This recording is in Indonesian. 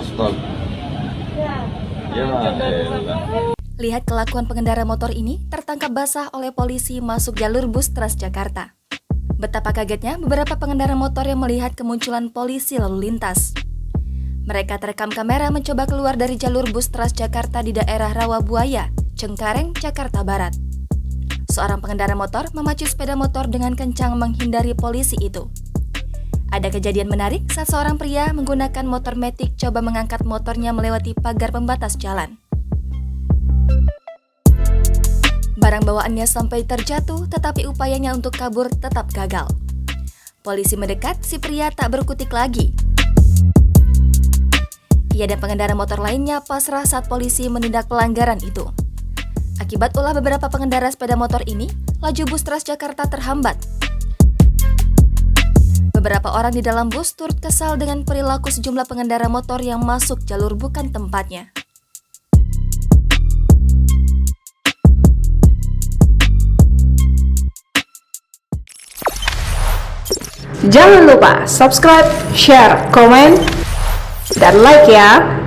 stop. Ya elah. Lihat kelakuan pengendara motor ini tertangkap basah oleh polisi masuk jalur bus Transjakarta. Betapa kagetnya beberapa pengendara motor yang melihat kemunculan polisi lalu lintas. Mereka terekam kamera mencoba keluar dari jalur bus Transjakarta di daerah Rawabuaya, Cengkareng, Jakarta Barat. Seorang pengendara motor memacu sepeda motor dengan kencang menghindari polisi itu. Ada kejadian menarik saat seorang pria menggunakan motor metik coba mengangkat motornya melewati pagar pembatas jalan. Barang bawaannya sampai terjatuh, tetapi upayanya untuk kabur tetap gagal. Polisi mendekat, si pria tak berkutik lagi. Ia dan pengendara motor lainnya pasrah saat polisi menindak pelanggaran itu. Akibat ulah beberapa pengendara sepeda motor ini, laju bus Transjakarta terhambat. Beberapa orang di dalam bus turut kesal dengan perilaku sejumlah pengendara motor yang masuk jalur bukan tempatnya. Jangan lupa subscribe, share, komen, dan like ya.